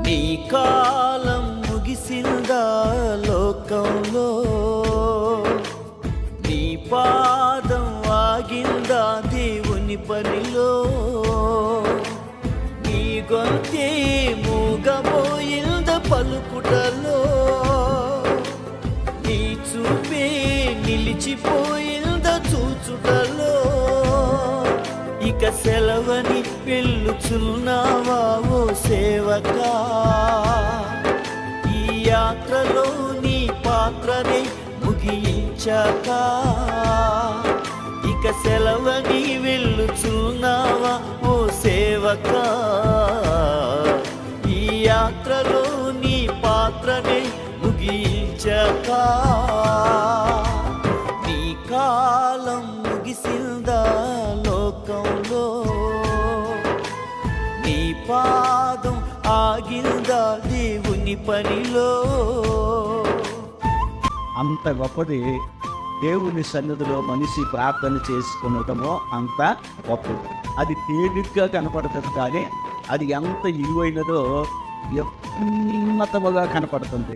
నీ కాలం ముగిసిందా లోకంలో, నీ పాదం ఆగిందా దేవుని పనిలో, నీ గొంతే మూగబోయింద పలుకుటలో, నీ చూపే నిలిచిపోయింద చూచుటలో, ఇక సెలవని పిలుచున్నావా ఓ సేవకా, ఈ యాత్రలో నీ పాత్రని ముగించాక, ఇక సెలవని వెళ్ళుచున్నావా ఓ సేవకా, ఈ యాత్రలో నీ పాత్రని ముగించాక, నీ కాలం ముగిసిందా లోకంలో, నీ పాదం ఆగిందా దేవుని పనిలో. అంత గొప్పది దేవుని సన్నిధిలో మనిషి ప్రార్థన చేసుకునటమో అంత గొప్పది. అది తేలిగ్గా కనపడుతుంది, కానీ అది ఎంత విలువైనదో ఉన్నతముగా కనపడుతుంది.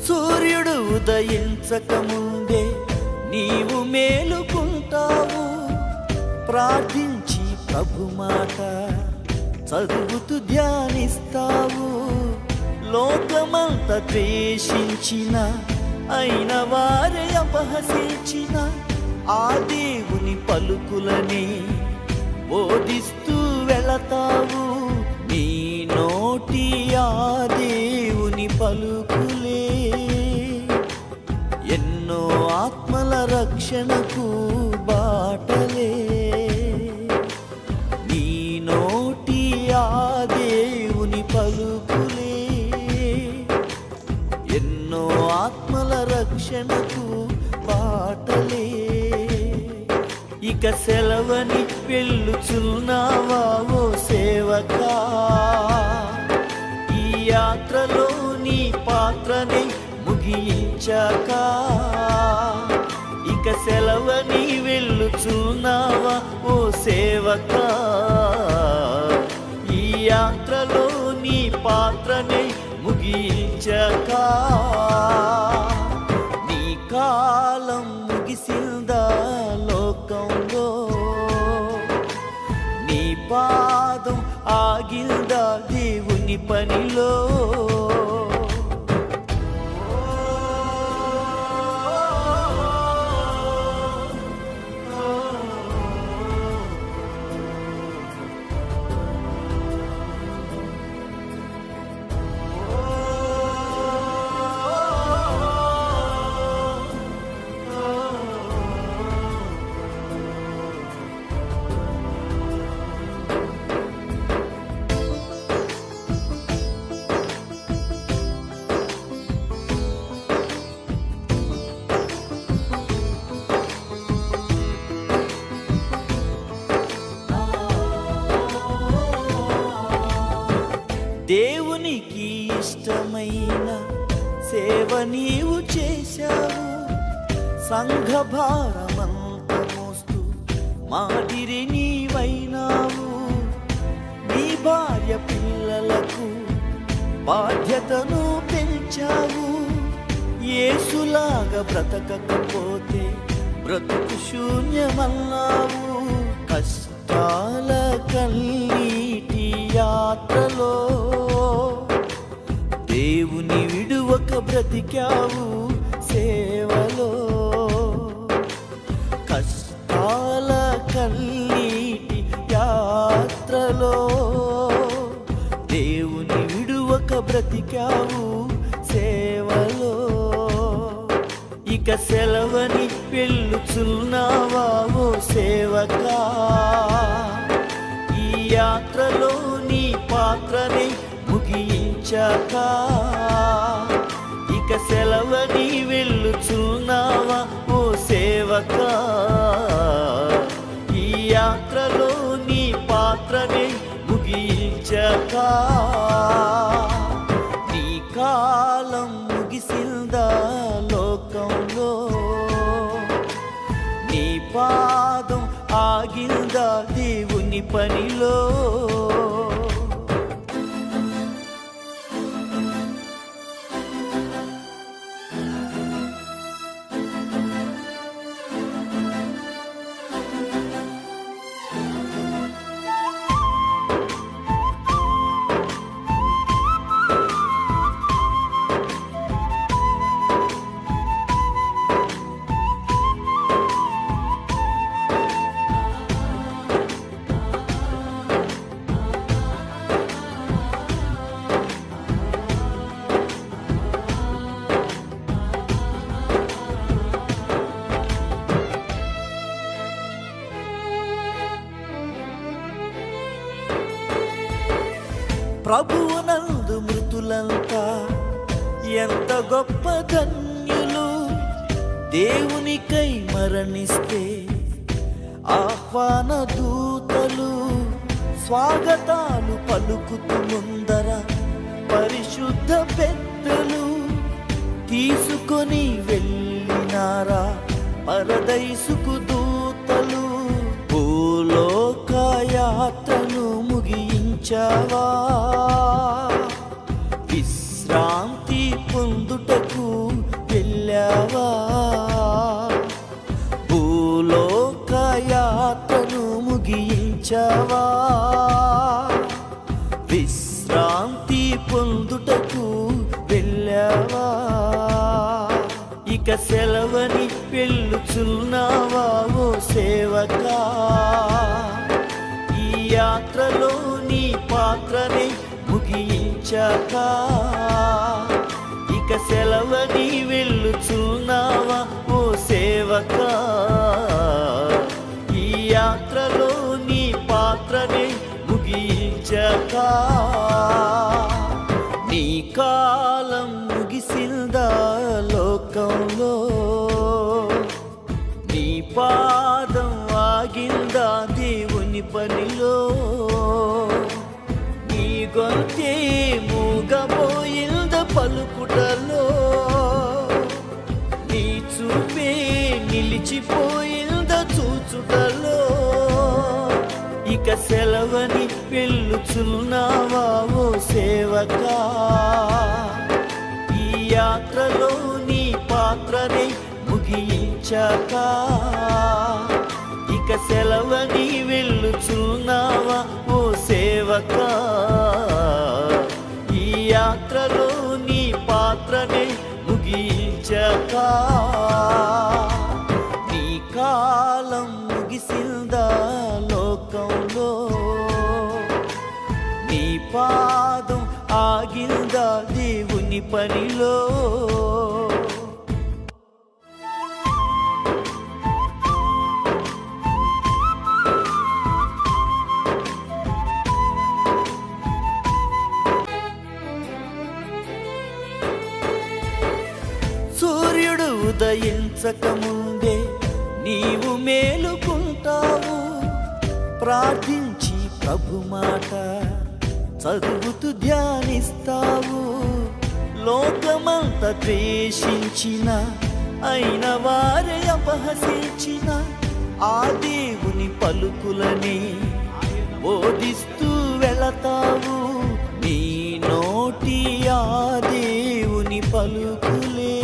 సూర్యుడు ఉదయించక ముందే నీవు మేలుకుంటావు, ప్రార్థించి ప్రభు మాట చదువుతూ ధ్యానిస్తావు. లోకమంతా ద్వేషించిన, అయిన వారే అపహసించిన ఆ దేవుని పలుకులని బోధిస్తూ వెళతావు. నీ నోటి ఆ దేవుని పలుకులే ఎన్నో ఆత్మల రక్షణకు బాటలే. నీ నోటి ఆ దేవుని పలుకులే ఎన్నో ఆత్మల రక్షణకు బాటలే. ఇక సెలవని వెళ్ళుచున్నావా ఓ సేవకా, ఈ యాత్రలో నీ పాత్రని ముగించాక, ఇక సెలవని వెళ్ళుచున్నావా ఓ సేవకా, ఈ యాత్రలో నీ పాత్రని ముగించాక, నీ కాలం ముగిసిందా లోకంలో, నీ పాదం ఆగిందా దేవుని పనిలో. దేవునికి ఇష్టమైన సేవ నీవు చేశావు, సంఘ భారమంత మోస్తూ మాదిరి నీవైనావు. నీ భార్య పిల్లలకు బాధ్యతను పెంచావు, యేసులాగా బ్రతకకపోతే బ్రతుకు శూన్యమన్నావు. కష్టాల కన్నీటి యాత్రలో దేవుని విడువక బ్రతికావు సేవలో. కష్టాల కన్నీటి యాత్రలో దేవుని విడువక బ్రతికావు సేవలో. ఇక సెలవని వెళ్ళుచున్నావా ఓ సేవకా, ఈ యాత్రలో నీ పాత్రని ముగించాక, ఇక సెలవని వెళ్ళుచున్నావా ఓ సేవకా, ఈ పాత్రనే ముగించక నీ కాలం ముగిసిందా లోకంలో, నీ పాదం ఆగిందా దేవుని పనిలో. ప్రభువునందు మృతులంతా ఎంత గొప్ప ధన్యులు, దేవునికై మరణిస్తే ఆహ్వాన దూతలు స్వాగతాలు పలుకుతూ ముందర పరిశుద్ధ పెద్దలు తీసుకొని వెళ్ళినారా పరదైసుకు దూతలు. భూలోకయాత్రను ముగించావా, విశ్రాంతి పొందుటకు వెళ్ళావా. భూలోకయాత్రను ముగించావా, విశ్రాంతి పొందుటకు వెళ్ళావా. ఇక సెలవని వెళ్ళుచున్నావా ఓ సేవకా, ఈ యాత్రలో నీ పాత్రనే ముగించాక. ఇక సెలవని వెళ్ళుచున్నావా ఓ సేవకా, ఈ యాత్రలో నీ పాత్రనే ముగించాక. నీ కాలం ముగిసిందా లోకంలో, నీ పాదం ఆగిందా దేవుని పనిలో. నీ గొంతే మూగబోయింద పలుకుటలో, నీ చూపే నిలిచిపోయింద చూచుటలో. ఇక సెలవని వెళ్ళుచున్నావా ఓ సేవకా, ఈ యాత్రలో నీ పాత్రనే ముగించాక. ఇక సెలవని వెళ్ళుచున్నావా ఓ సేవకా, ఈ యాత్రలో నీ పాత్రనే ముగించాక. నీ కాలం ముగిసిందా లోకంలో, నీ పాదం ఆగిందా దేవుని పనిలో. సూర్యుడు ఉదయించక ముందే నీవు మేలుకుంటావు, ప్రార్థించి ప్రభు మాట చదువుతూ ధ్యానిస్తావు. లోకమంత ద్వేషించిన అయిన వారే అపహసించిన ఆ దేవుని పలుకులని బోధిస్తూ వెళతావు. నీ నోటి ఆ దేవుని పలుకులే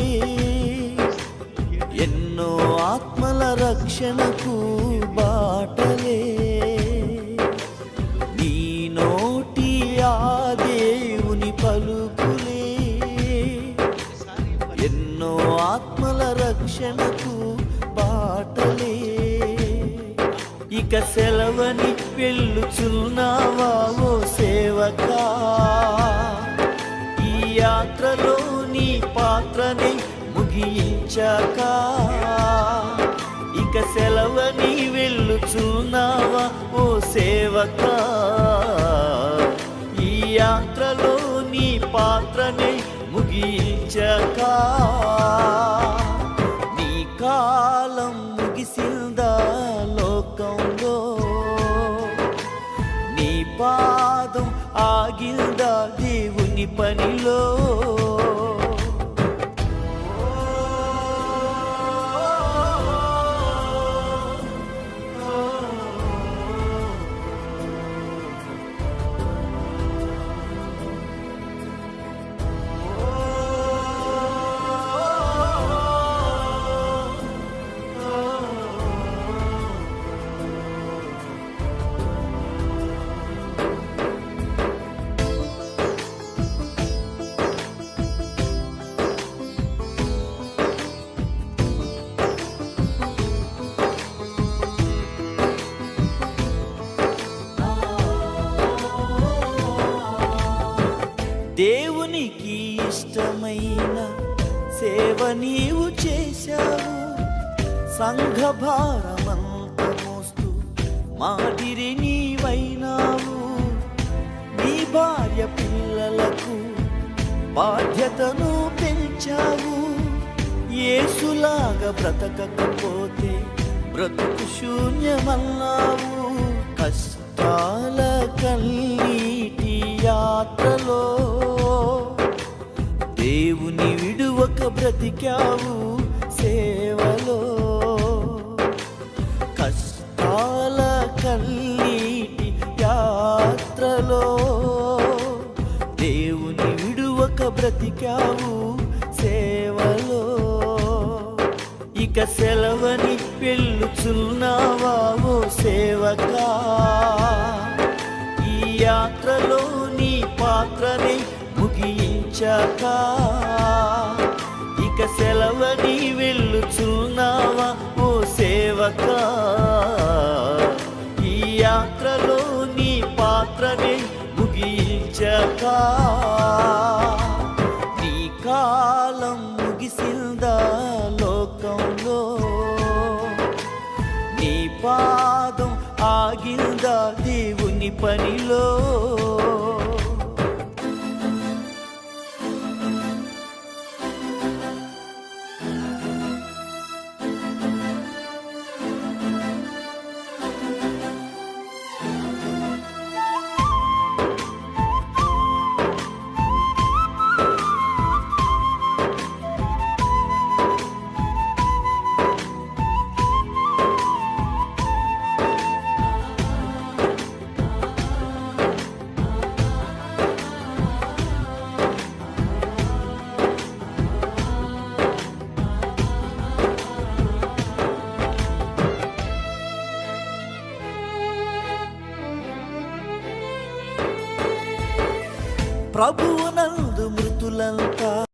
ఎన్నో ఆత్మల రక్షణకు బాటలే. నీ నోటి ఆ దేవుని పలుకులే ఎన్నో ఆత్మల రక్షణకు బాటలే. ఇక సెలవని వెళ్ళుచున్నావా ఓ సేవకా, ఈ యాత్రలో నీ పాత్రనే ముగించాక. ఇక సెలవని వెళ్ళుచున్నావా ఓ సేవకా, ఈ యాత్రలో నీ పాత్రనే ముగించాక. నీ కాలం ముగిసిందా లోకంలో, నీ ఆగిల్దా దేవుని పనిలో. దేవునికి ఇష్టమైన సేవ నీవు చేశావు. సంఘ భారమంత మోస్తూ మాదిరి నీవైనావు. నీ భార్య పిల్లలకు బాధ్యతను పెంచావు. యేసులాగా బ్రతకకపోతే బ్రతుకు శూన్యమన్నావు. కష్టాల కన్నీటి యాత్రలో దేవుని విడువక బ్రతికావు సేవలో. కష్టాల కన్నీటి యాత్రలో దేవుని విడువక బ్రతికావు సేవలో. ఇక సెలవని వెళ్ళుచున్నావా ఓ సేవకా. ఈ యాత్రలో నీ పాత్రని ముగించాక ఇక సెలవని వెళ్ళుచున్నావా ఓ సేవకా. ఈ యాత్రలో నీ పాత్రని ముగించాక నీ కాలం ముగిసిందా లోకంలో. నీ పాదం ఆగిందా దేవుని పనిలో. ప్రభువునందు మృతులంతా